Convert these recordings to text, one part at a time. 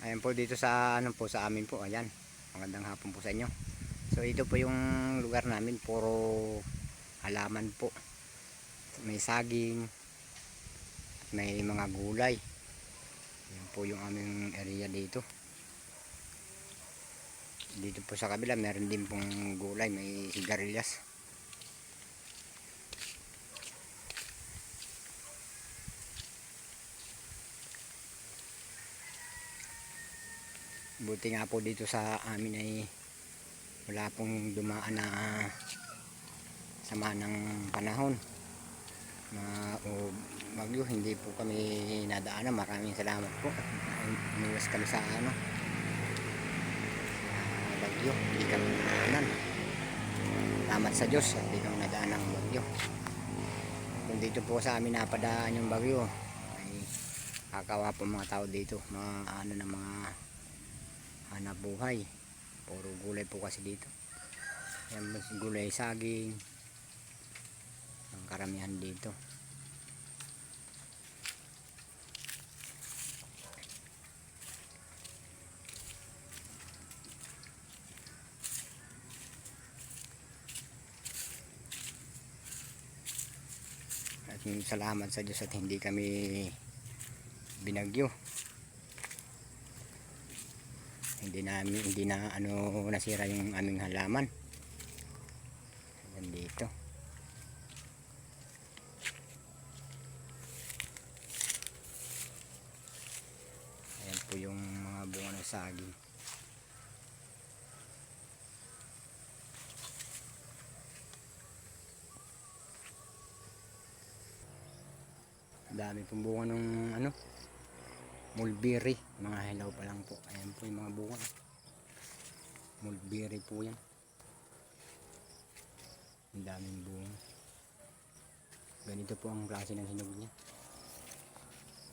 Ayan po dito sa ano po sa amin po. Ayan. Magandang hapon po sa inyo. So ito po yung lugar namin, puro halaman po. May saging, may mga gulay. Ayan po yung aming area dito. Dito po sa kabila meron din pong gulay, may sigarilyas. Buti nga po dito sa amin ay wala pong dumaan na sama ng panahon na bagyo. Hindi po kami nadaanan. Maraming salamat po. Umiwas kami sa ano, bagyo. Hindi kami nadaanan. Salamat sa Diyos at hindi kami nadaan ng bagyo. Kung dito po sa amin napadaan yung bagyo ay kakawa po mga tao dito, mga ano na mga hanap buhay. Puro gulay po kasi dito. Yan, gulay, saging ang karamihan dito. At salamat sa Diyos at hindi kami binagyo. Hindi na ano nasira yung aming halaman. Ayan dito. Ayan po yung mga bunga ng saging. Dami pong bunga ng ano, mulberry, mga hilaw pa lang po. Ayan po yung mga bunga. Mulberry po yan. Ang daming bunga. Ganito po ang klase ng hinog niya.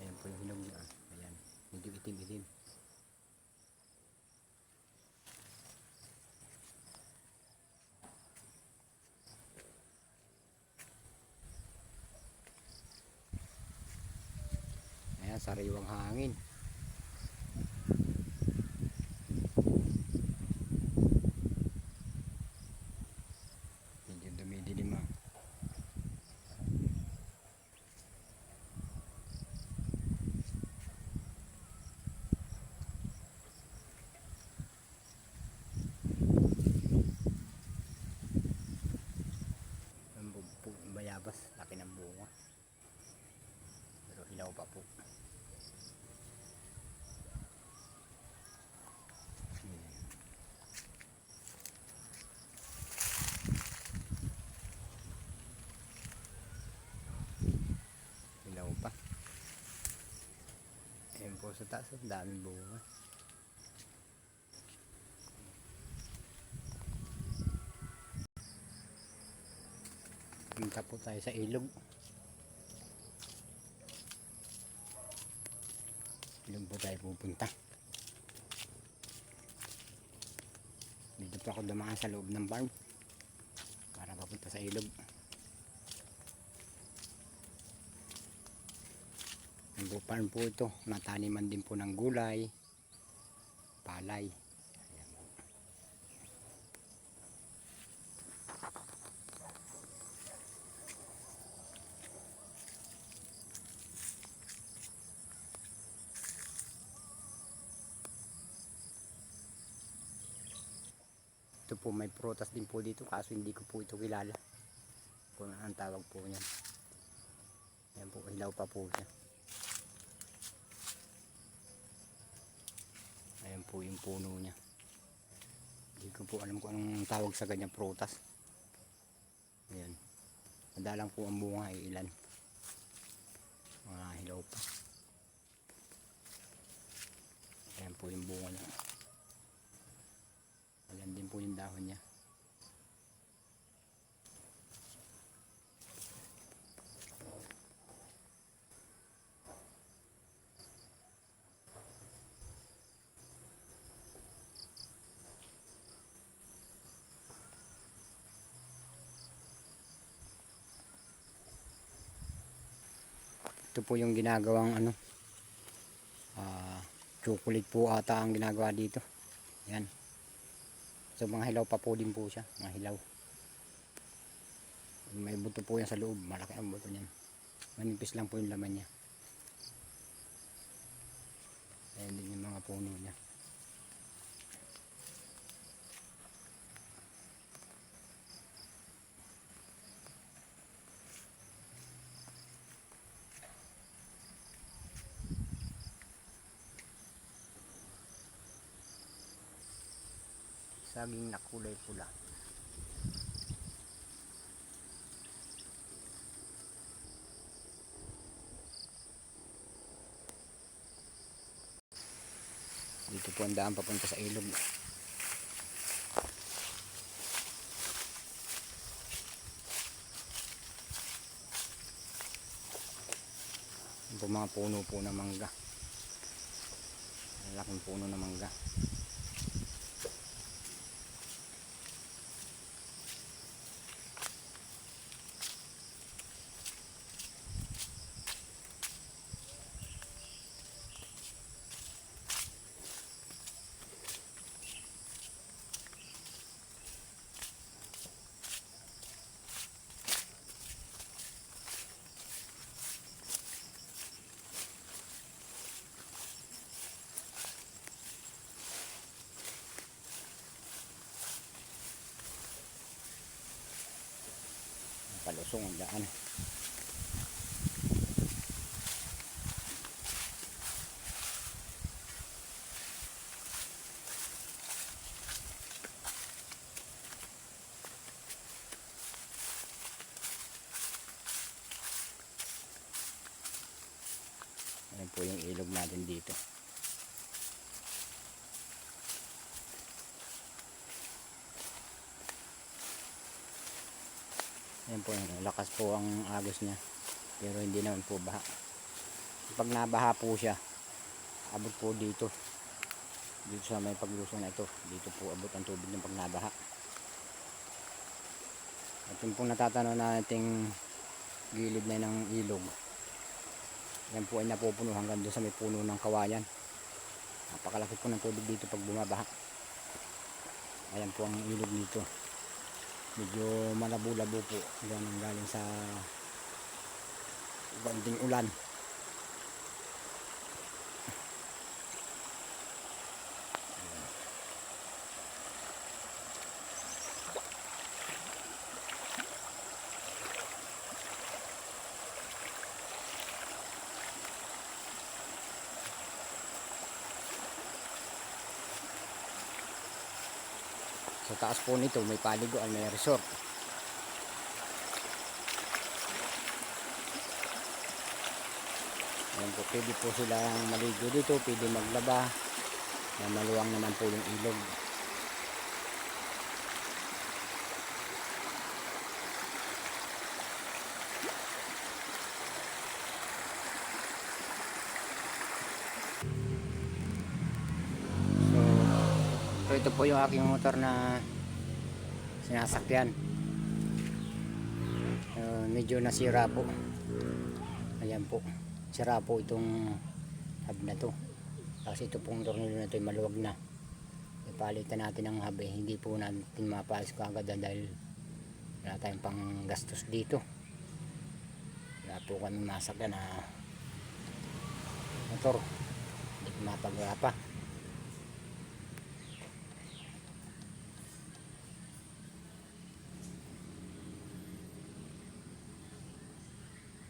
Ayan po yung hinog niya. Ayan, medyo itim-itim. Ayan, sariwang hangin. Medyo dumidilim ah. Bayabas, laki ng bunga. Pero hilaw pa po. Hilaw pa. Ayan po sa taas, daming bunga. Punta po tayo sa ilog. Ilog po tayo pupunta. Dito po ako dumaan sa loob ng farm para papunta sa ilog. Ang farm po ito, nataniman din po ng gulay, palay. Ayan po. Ito po may prutas din po dito, kaso hindi ko po ito kilala kung ang tawag po niyan. Ayan po, hilaw pa po siya. Ayan po yung puno niya. Hindi ko po alam kung anong tawag sa ganyang prutas. Ayan, madalang po ang bunga ay ilan, mga hilaw pa. Ayan po yung bunga niya. Ayan din po yung dahon niya. Ito po yung ginagawang ano, chocolate po ata ang ginagawa dito. Yan. So mga hilaw pa po din po siya, mga hilaw. May buto po yan sa loob, malaki ang buto niyan. Manipis lang po yung laman niya. Ayan din yung mga puno niya. Saging na kulay pula. Dito po ang daan papunta sa ilog. Yan po mga puno po ng mangga. Malaking puno ng mangga. Palusong ang daan. Ayan po yung ilog natin dito. Ayan po, lakas po ang agos niya. Pero hindi naman po baha. Pag nabaha po siya, abot po dito. Dito sa may paglusong na ito. Dito po abot ang tubig ng pag nabaha. At yung pong natatanaw nating gilid na ng ilog. Yan po ay napupuno hanggang doon sa may puno ng kawayan. Napakalaki po ng tubig dito pag bumabaha. Ayan po ang ilog dito. Medyo malabo-labo po. Yan ang galing sa banding ulan. Sa taas po nito may paliguan, may resort. Ayan po, pwede po silang maligo dito, pwede maglaba. Maluwang naman po yung ilog. So ito po yung aking motor na sinasakyan. Medyo nasira po. Ayan po, sira po itong hub na to. Kasi ito pong tornilyo na ito ay maluwag na. Ipalitan natin ang hub, hindi po natin mapaayos kagad dahil wala tayong pang gastos dito. Wala po kami masakyan na motor, hindi ko mapagawa pa.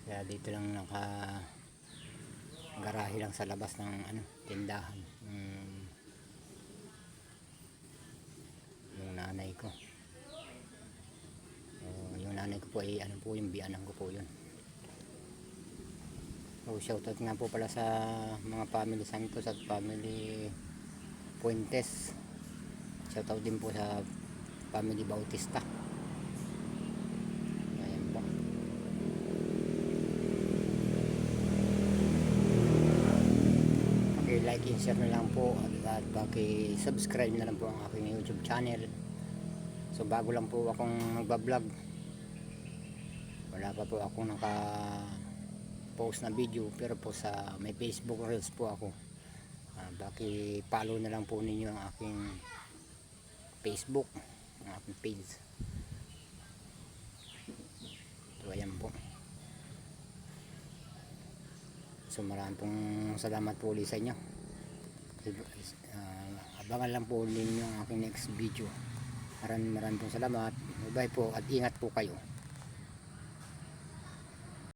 Kaya dito lang naka garahe lang sa labas ng tindahan yung nanay ko. Yung nanay ko po ay po yung biyanan ko po yun. So shoutout nga po pala sa mga family Santos at family Puentes. Shoutout din po sa family Bautista. Like and share na lang po at paki-subscribe na lang po ang aking YouTube channel. So bago lang po akong nagba-vlog, wala pa po akong naka-post na video, pero po sa may Facebook Reels po ako. paki-follow na lang po ninyo ang aking Facebook, ang aking page. So ayan po. So maraming pong salamat po ulit sa inyo. Abangan lang po ninyo ang aking next video. Maraming pong salamat. Bye po at ingat po kayo.